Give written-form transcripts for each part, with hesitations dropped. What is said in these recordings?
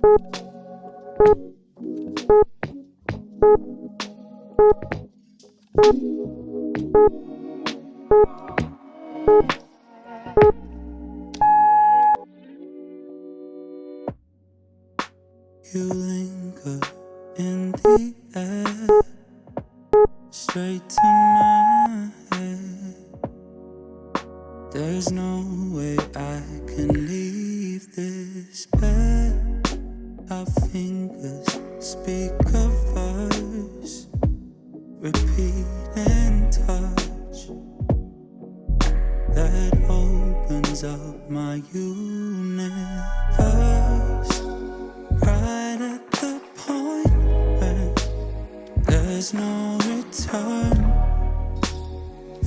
You linger in the air, straight to my head. There's no way I can leave this bed. Our fingers speak a verse, repeat and touch, that opens up my universe. Right at the point where there's no return,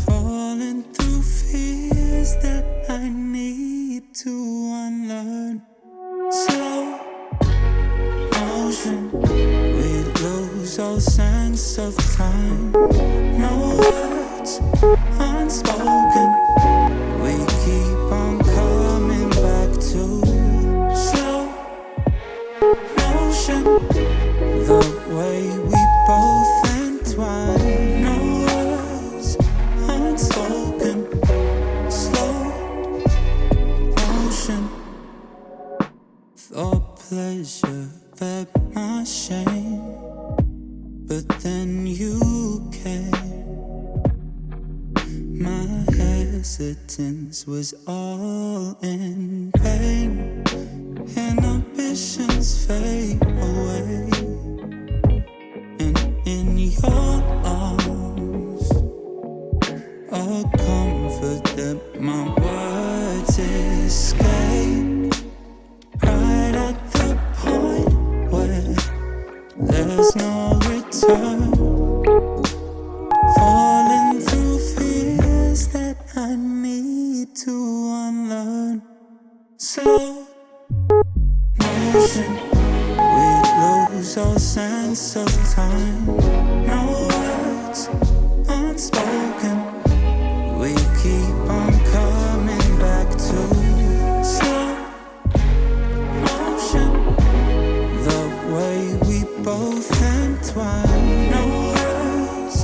falling through fears that I need to unlearn. Slow motion, we lose all sense of time. No words unspoken, we keep on coming back to slow motion, the way we both entwine. No words unspoken, slow motion. Thought pleasure fed my shame, but then you came. My hesitance was all in vain. Inhibitions fade away, and in your arms, a comfort that my words escape. Right at the point where there's no return, falling through fears that I need to unlearn. Slow motion, we lose all sense of time. No words unspoken, we keep on coming back to slow motion, the way we both entwine. No words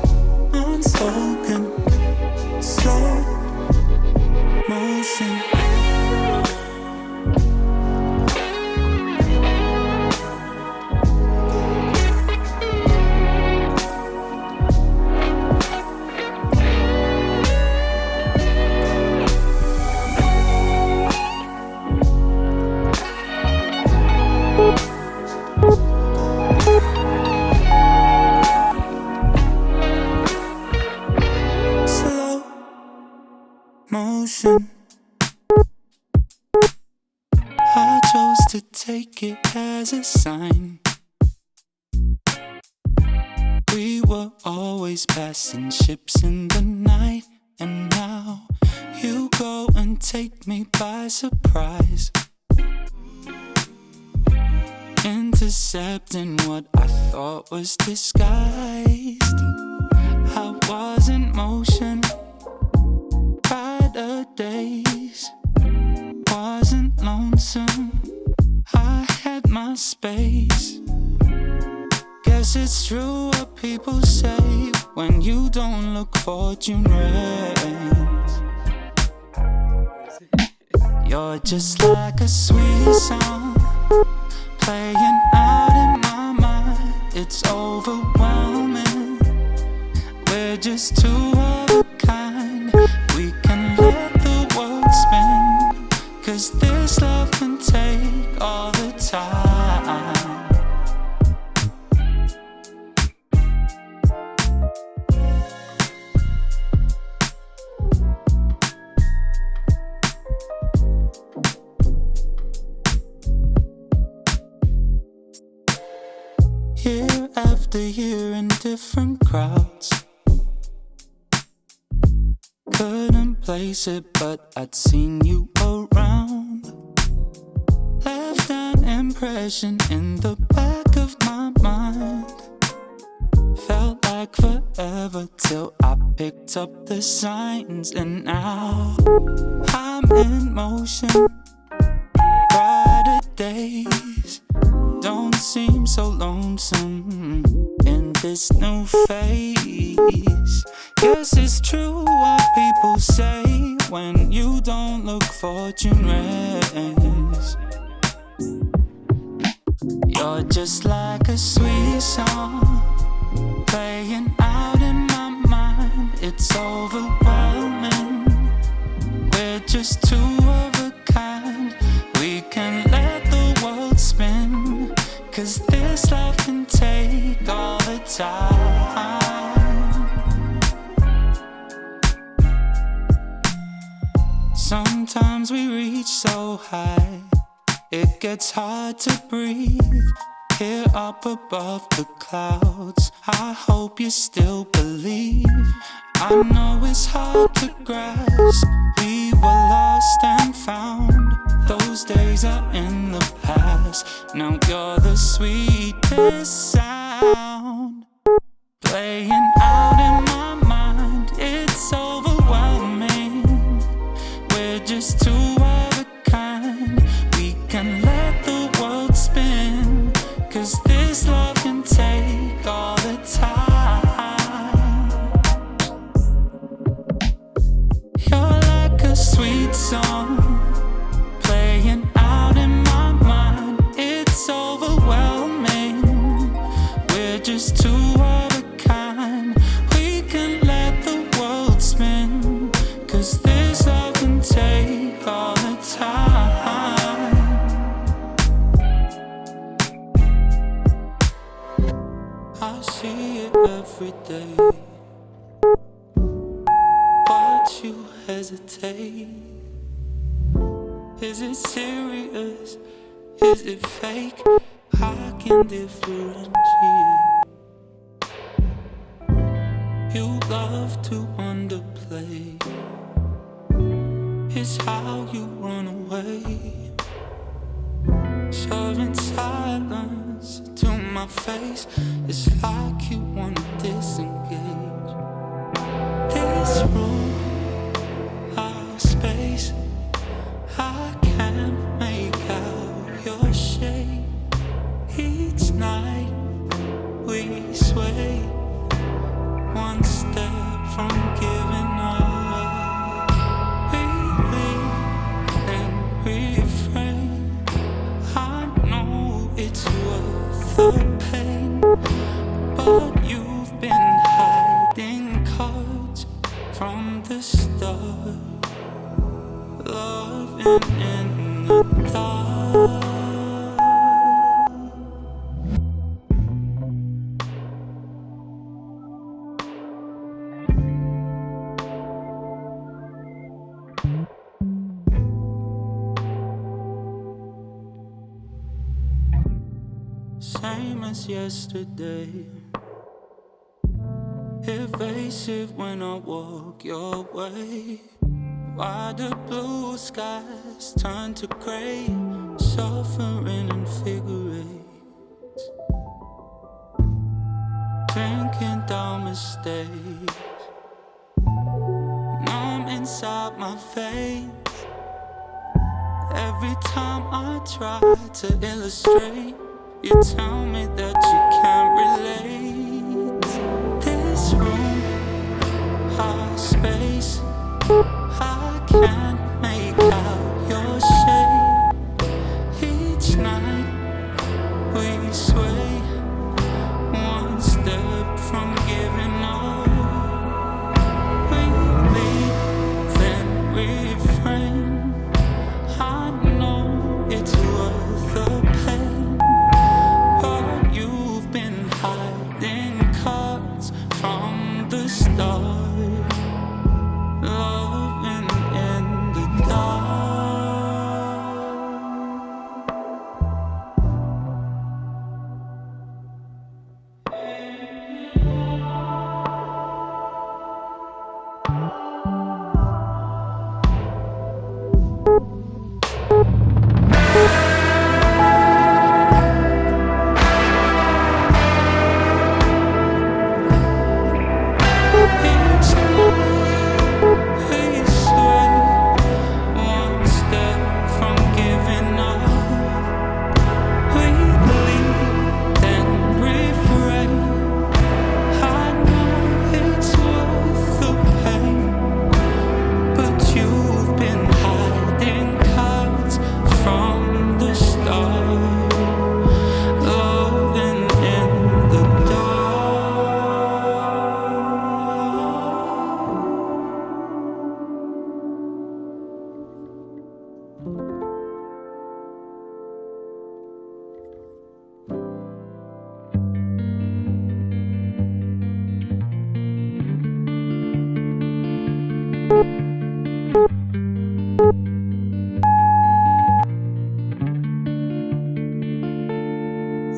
unspoken, slow motion. Motion. I chose to take it as a sign. We were always passing ships in the night, and now you go and take me by surprise, intercepting what I thought was disguised. I was in motion, brighter days, wasn't lonesome, I had my space. Guess it's true what people say, when you don't look, fortune reigns. You're just like a sweet song playing out in my mind. It's overwhelming, we're just two of a kind. We can let the world spin, 'cause this love can take all the time. Year after year in different crowds, couldn't place it, but I'd seen you around. Left an impression in the back of my mind. Felt like forever till I picked up the signs, and now I'm in motion. Brighter days, don't seem so lonesome in this new phase. Guess it's true what people say when you don't look fortune-rich. You're just like a sweet song playing out in my mind. It's overwhelming. We're just two of a kind. We can let the world spin, 'cause this love can take all the time. Sometimes we reach so high, it gets hard to breathe. Here up above the clouds, I hope you still believe. I know it's hard to grasp, we were lost and found. Those days are in the past, now you're the sweetest sound. Playing out in my mind, it's overwhelming. We're just two of a kind. We can let the world spin, 'cause this love can take all the time. You're like a sweet song playing out in my mind. It's overwhelming. We're just two of a kind. We can let the world spin, 'cause this love can take all the time. I see it every day. Watch you hesitate. Is it serious? Is it fake? I can differentiate. You love to underplay. It's how you run away. Shoving silence to my face. It's like you wanna disengage. This room, our space, I can't make out your shape. Each night we sway, one step from giving up. We leave and refrain. I know it's worth the pain, but you've been hiding cards from the start. Loving in the dark. Same as yesterday, evasive when I walk your way. Why the blue skies turn to grey, suffering in figure eights. Drinking down mistakes, numb inside my veins. Every time I try to illustrate, you tell me that you can't relate. This room, our space, I can't make out your shape. Each night we sway, one step from giving up. We leave, then refrain. I know it's worth the pain, but you've been hiding cards from the start. Loving in the dark.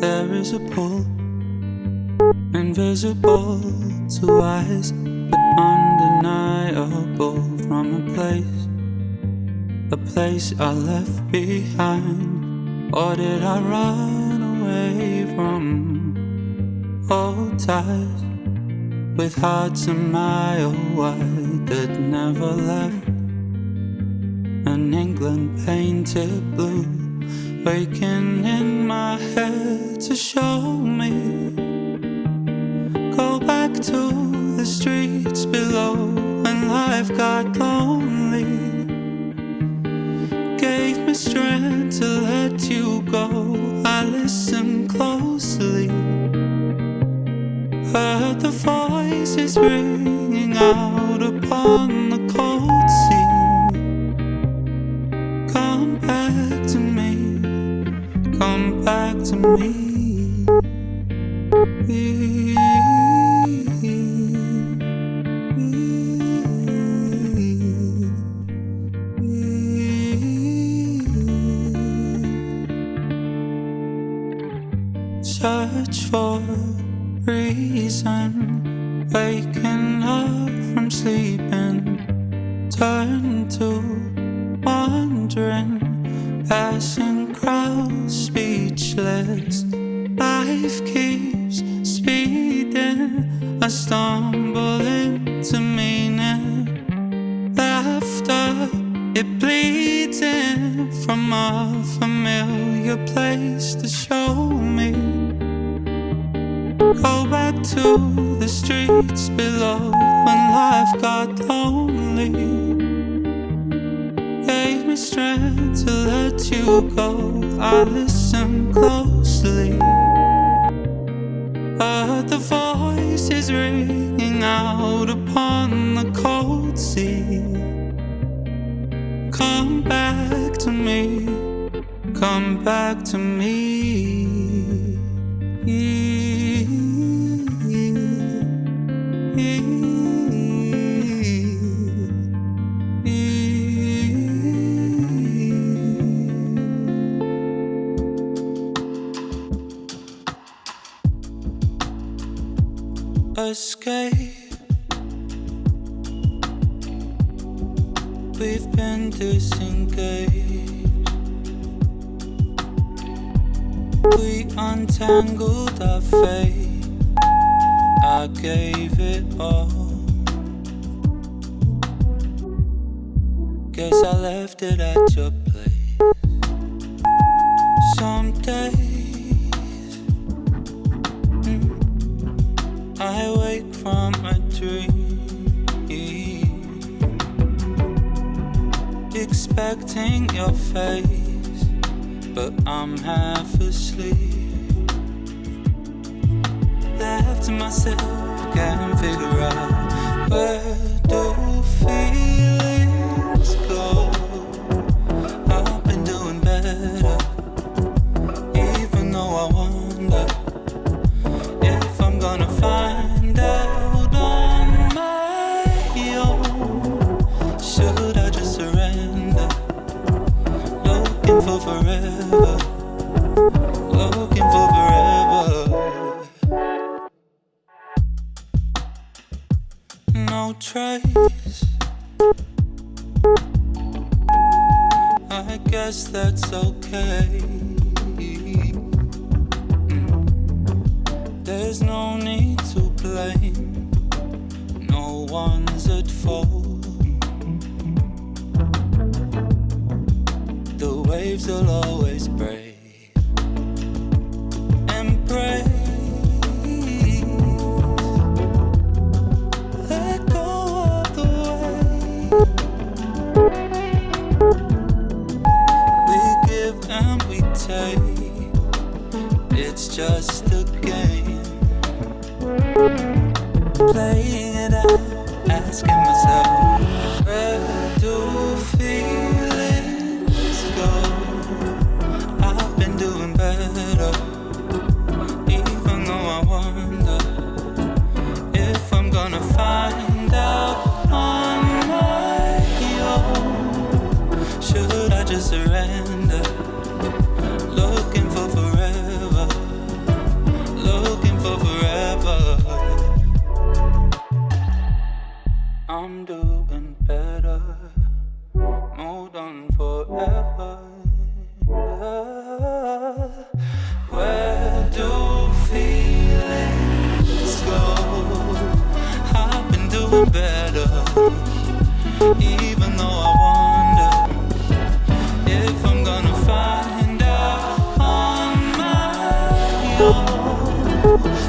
There is a pull, invisible to eyes, but undeniable, from a place I left behind. Or did I run away from old ties with hearts a mile wide that never left? An England painted blue, waking in my head to show me. Go back to the streets below when life got lonely. Gave me strength to let you go. I listened closely, heard the voices ringing out upon the cold sea. Come back to me, come back to me. Search for reason, waking up from sleeping, turn to wandering, passing crowds speechless. Life keeps speeding, I stumble into meaning. Laughter, it bleeds in from a familiar place to show me. Go back to the streets below when life got lonely. Gave me strength to let you go. I listened closely, heard the voices ringing out upon the cold sea. Come back to me, come back to me. Escape. We've been disengaged. We untangled our fate. I gave it all. Guess I left it at your place. Some days I wake from a dream, expecting your face, but I'm half asleep. Left to myself, can't figure out where do feelings go. I've been doing better, even though I wonder if I'm gonna find out on my own. Should I just surrender? Looking for forever, looking for forever. No trace, I guess that's okay. There's no need to blame, no one's at fault. The waves will always break. Embrace, let go of the way. We give and we take, it's just a game. Playing it out, asking myself, where do feelings go? I've been doing better, even though I wonder if I'm gonna find out on my own. Should I just surrender? Looking for forever,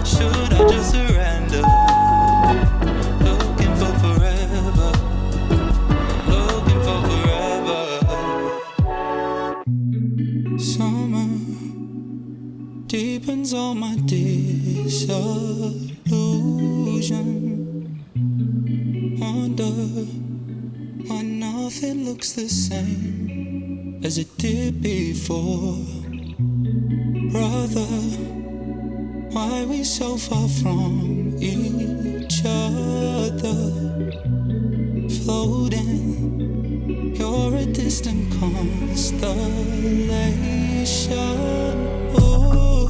Should I just surrender? Looking for forever. Looking for forever. Summer deepens all my disillusion. Wonder why nothing looks the same as it did before. Brother, why we so far from each other? Floating, you're a distant constellation. Oh,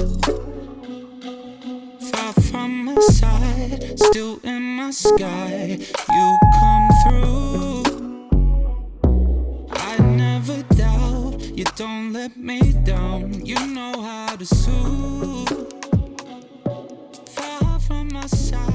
far from my side, still in my sky. You come through. I never doubt, you don't let me down. You know how to soothe. Far from my side.